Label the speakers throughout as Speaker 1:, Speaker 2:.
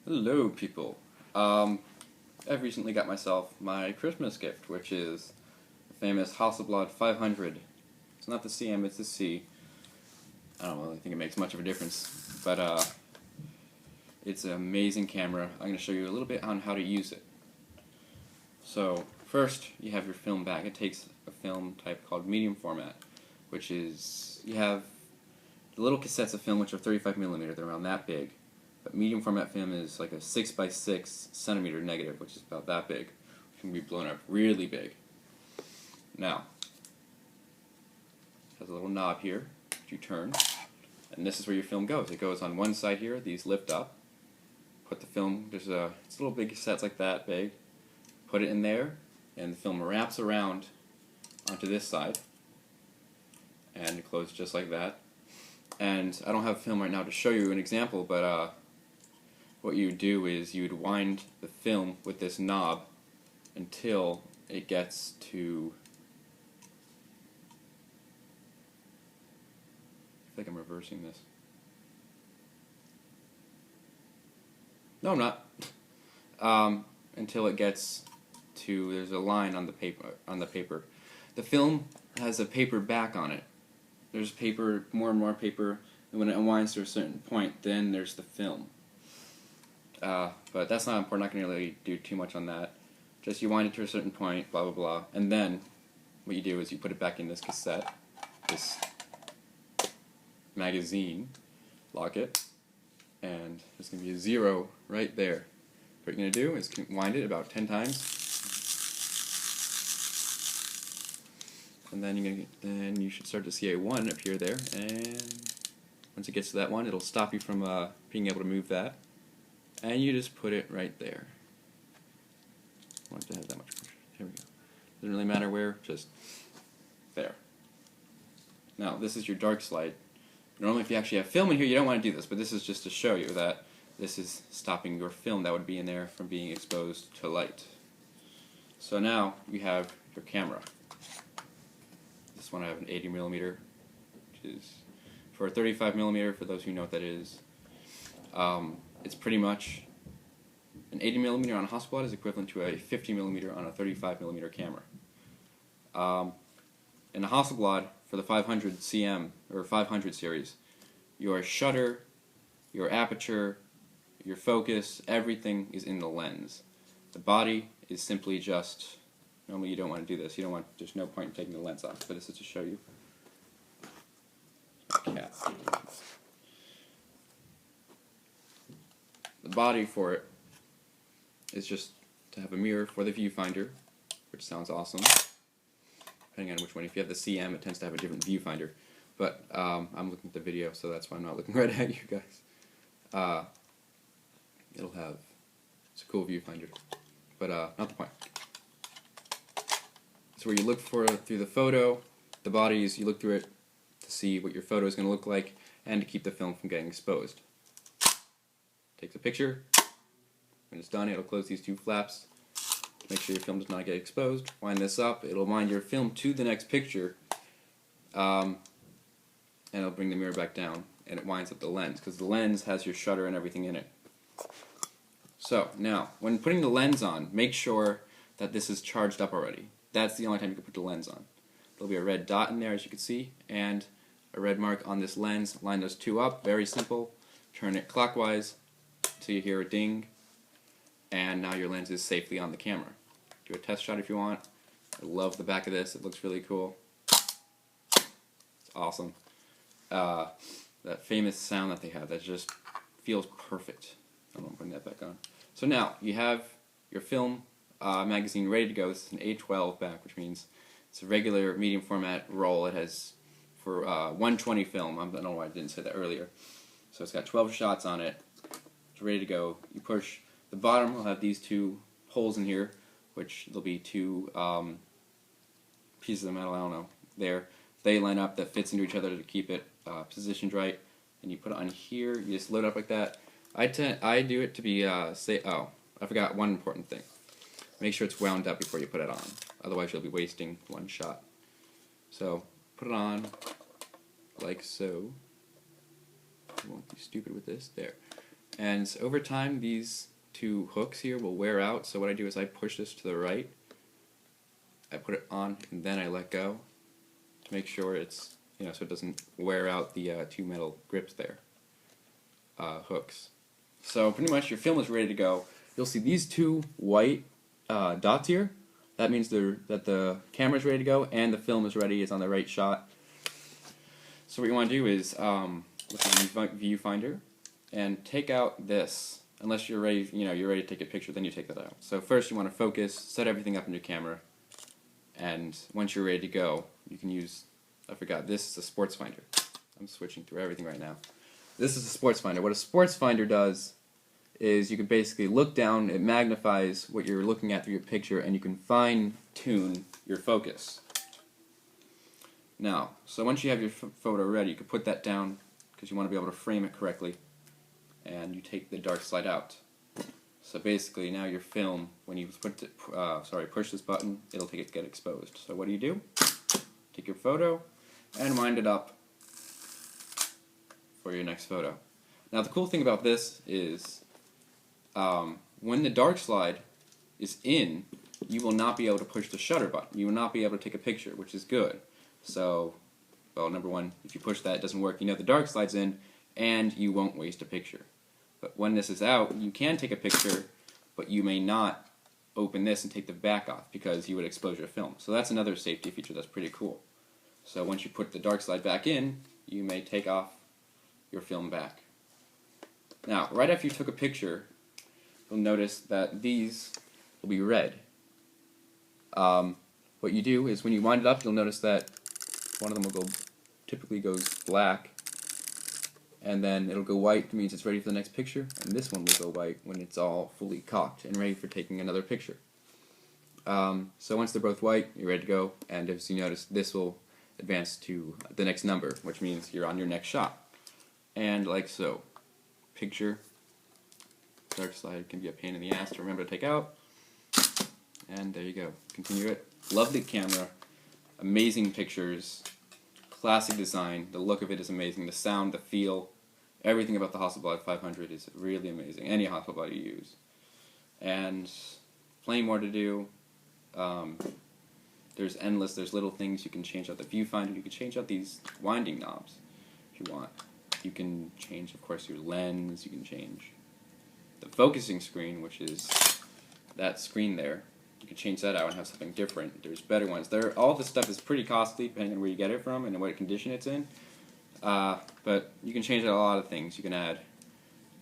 Speaker 1: Hello, people. I've recently got myself my Christmas gift, which is the famous Hasselblad 500. It's not the CM, it's the C. I don't really think it makes much of a difference, but it's an amazing camera. I'm going to show you a little bit on how to use it. So, first, you have your film bag. It takes a film type called medium format, which is, you have the little cassettes of film, which are 35mm, they're around that big. But medium format film is like a 6x6 centimeter negative, which is about that big. It can be blown up really big. Now, it has a little knob here that you turn, and this is where your film goes. It goes on one side here, these lift up. Put the film, it's a little big cassette like that big. Put it in there, and the film wraps around onto this side, and it closes just like that. And I don't have film right now to show you an example, but what you would do is you would wind the film with this knob until it gets to, I feel like I'm reversing this. No, I'm not. Until it gets to, there's a line on the paper. The film has a paper back on it. There's paper, more and more paper, and when it unwinds to a certain point, then there's the film. But that's not important. I'm not going to really do too much on that. Just you wind it to a certain point, blah blah blah, and then what you do is you put it back in this cassette, this magazine, lock it, and there's going to be a 0 right there. What you're going to do is wind it about 10 times, and then you should start to see a 1 appear there, and once it gets to that 1, it'll stop you from being able to move that. And you just put it right there. I want it to have that much pressure. Here we go. Doesn't really matter where, just there. Now, this is your dark slide. Normally, if you actually have film in here, you don't want to do this, but this is just to show you that this is stopping your film that would be in there from being exposed to light. So now, you have your camera. This one I have an 80mm, which is for a 35mm, for those who know what that is. It's pretty much an 80mm on a Hasselblad is equivalent to a 50mm on a 35mm camera. In a Hasselblad, for the 500 cm or 500 series, your shutter, your aperture, your focus, everything is in the lens. The body is simply just, normally you don't want to do this, there's no point in taking the lens off, but this is to show you. Cat. The body for it is just to have a mirror for the viewfinder, which sounds awesome. Depending on which one. If you have the CM, it tends to have a different viewfinder. But I'm looking at the video, so that's why I'm not looking right at you guys. It's a cool viewfinder, but not the point. It's where you look through the photo. The body is, you look through it to see what your photo is going to look like and to keep the film from getting exposed. Takes a picture. When it's done, it'll close these two flaps to make sure your film does not get exposed. Wind this up. It'll wind your film to the next picture, and it'll bring the mirror back down, and it winds up the lens, because the lens has your shutter and everything in it. So, now, when putting the lens on, make sure that this is charged up already. That's the only time you can put the lens on. There'll be a red dot in there, as you can see, and a red mark on this lens. Line those two up, very simple. Turn it clockwise until you hear a ding, and now your lens is safely on the camera. Do a test shot if you want. I love the back of this, it looks really cool. It's awesome. That famous sound that they have, that just feels perfect. I'm putting that back on. So now, you have your film magazine ready to go. This is an A12 back, which means it's a regular medium format roll. It has, for 120 film, I don't know why I didn't say that earlier. So it's got 12 shots on it. Ready to go. You push the bottom, will have these two holes in here, which there'll be two pieces of metal, I don't know, there. They line up, that fits into each other to keep it positioned right, and you put it on here. You just load it up like that. I do it to be I forgot one important thing. Make sure it's wound up before you put it on, otherwise you'll be wasting one shot. So put it on like so. I won't be stupid with this. There. And over time, these two hooks here will wear out. So what I do is I push this to the right, I put it on, and then I let go to make sure it's, so it doesn't wear out the two metal grips there, hooks. So pretty much your film is ready to go. You'll see these two white dots here. That means that the camera's ready to go and the film is ready, it's on the right shot. So what you want to do is look at the viewfinder and take out this. Unless you're ready, you're ready to take a picture, then you take that out. So first you want to focus, set everything up in your camera, and once you're ready to go, you can use, I forgot, this is a sports finder. I'm switching through everything right now. This is a sports finder. What a sports finder does is you can basically look down, it magnifies what you're looking at through your picture, and you can fine-tune your focus. Now, so once you have your photo ready, you can put that down because you want to be able to frame it correctly, and you take the dark slide out. So basically now your film, when you push this button, it'll get exposed. So what do? Take your photo and wind it up for your next photo. Now the cool thing about this is when the dark slide is in, you will not be able to push the shutter button. You will not be able to take a picture, which is good. So, well, number one, if you push that, it doesn't work. You know the dark slide's in, and you won't waste a picture. But when this is out, you can take a picture, but you may not open this and take the back off because you would expose your film. So that's another safety feature that's pretty cool. So once you put the dark slide back in, you may take off your film back. Now, right after you took a picture, you'll notice that these will be red. What you do is when you wind it up, you'll notice that one of them will typically goes black, and then it'll go white, which means it's ready for the next picture, and this one will go white when it's all fully cocked and ready for taking another picture. So once they're both white, you're ready to go, and as you notice, this will advance to the next number, which means you're on your next shot. And like so. Picture. Dark slide can be a pain in the ass to remember to take out. And there you go. Continue it. Lovely camera. Amazing pictures. Classic design. The look of it is amazing. The sound, the feel, everything about the Hasselblad 500 is really amazing. Any Hasselblad you use. And plenty more to do. There's little things you can change out the viewfinder. You can change out these winding knobs if you want. You can change, of course, your lens. You can change the focusing screen, which is that screen there. You can change that out and have something different. There's better ones. All this stuff is pretty costly, depending on where you get it from and what condition it's in. But you can change out a lot of things. You can add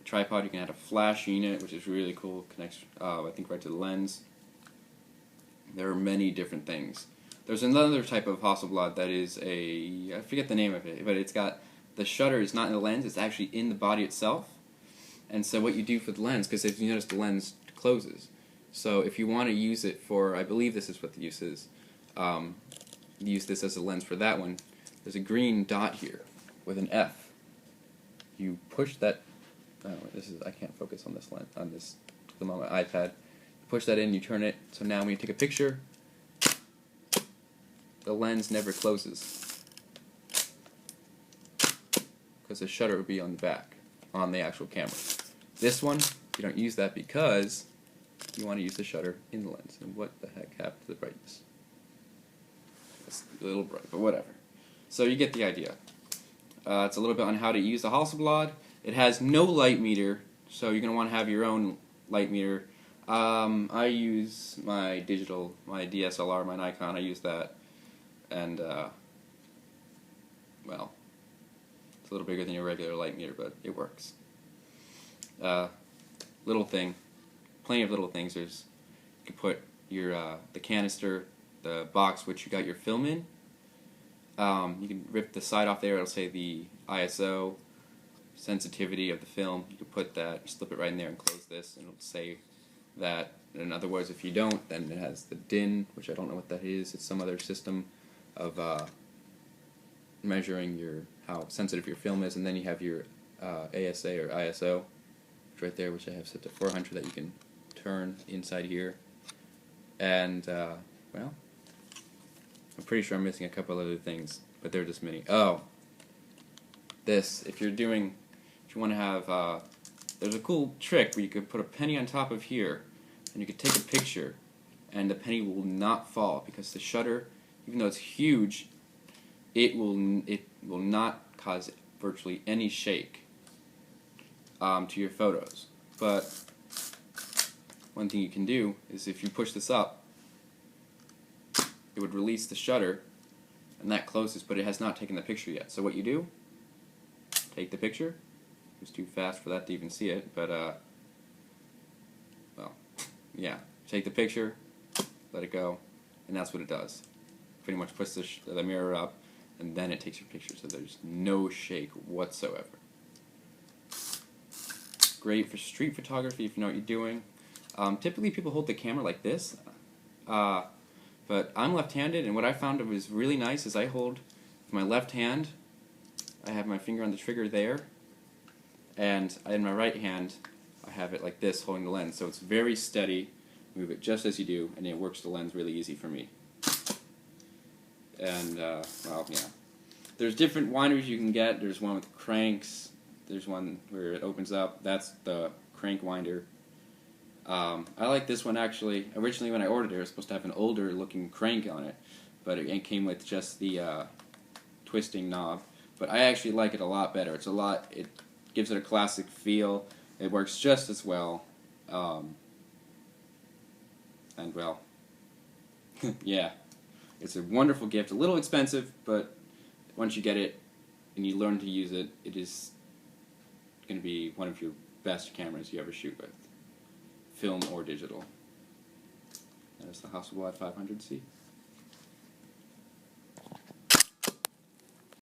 Speaker 1: a tripod. You can add a flash unit, which is really cool. Connects, I think, right to the lens. There are many different things. There's another type of Hasselblad that is I forget the name of it, but it's got the shutter is not in the lens, it's actually in the body itself. And so what you do for the lens, because if you notice the lens closes, so if you want to use it for, I believe this is what the use is, use this as a lens for that one, there's a green dot here with an F. You push that, I can't focus on this lens, I'm on my iPad. You push that in, you turn it, so now when you take a picture, the lens never closes. Because the shutter would be on the back, on the actual camera. This one, you don't use that because you want to use the shutter in the lens. And what the heck happened to the brightness? It's a little bright, but whatever. So you get the idea. It's a little bit on how to use the Hasselblad. It has no light meter, so you're going to want to have your own light meter. I use my DSLR, my Nikon, I use that. And, well, it's a little bigger than your regular light meter, but it works. Little thing, plenty of little things. You can put your the canister, the box which you got your film in. You can rip the side off there. It'll say the ISO, sensitivity of the film. You can put that, slip it right in there, and close this, and it'll say that. In other words, if you don't, then it has the DIN, which I don't know what that is. It's some other system of measuring how sensitive your film is, and then you have your ASA or ISO right there, which I have set to 400 that you can turn inside here. And well, I'm pretty sure I'm missing a couple other things, but they're just many. Oh, this, if you want to have there's a cool trick where you could put a penny on top of here, and you could take a picture, and the penny will not fall because the shutter, even though it's huge, it will not cause virtually any shake to your photos. But one thing you can do is if you push this up, it would release the shutter, and that closes, but it has not taken the picture yet. So what you do, take the picture. It was too fast for that to even see it, but well, yeah. Take the picture, let it go, and that's what it does. Pretty much puts the mirror up, and then it takes your picture, so there's no shake whatsoever. Great for street photography if you know what you're doing. Typically people hold the camera like this, but I'm left-handed, and what I found was really nice is I hold with my left hand, I have my finger on the trigger there, and in my right hand I have it like this holding the lens, so it's very steady. Move it just as you do, and it works the lens really easy for me. And, well, yeah. There's different winders you can get. There's one with cranks. There's one where it opens up. That's the crank winder. I like this one actually. Originally when I ordered it was supposed to have an older looking crank on it, but it came with just the twisting knob. But I actually like it a lot better. It gives it a classic feel. It works just as well. And well, yeah, it's a wonderful gift. A little expensive, but once you get it and you learn to use it, it is going to be one of your best cameras you ever shoot with, film or digital. That is the Hasselblad 500C.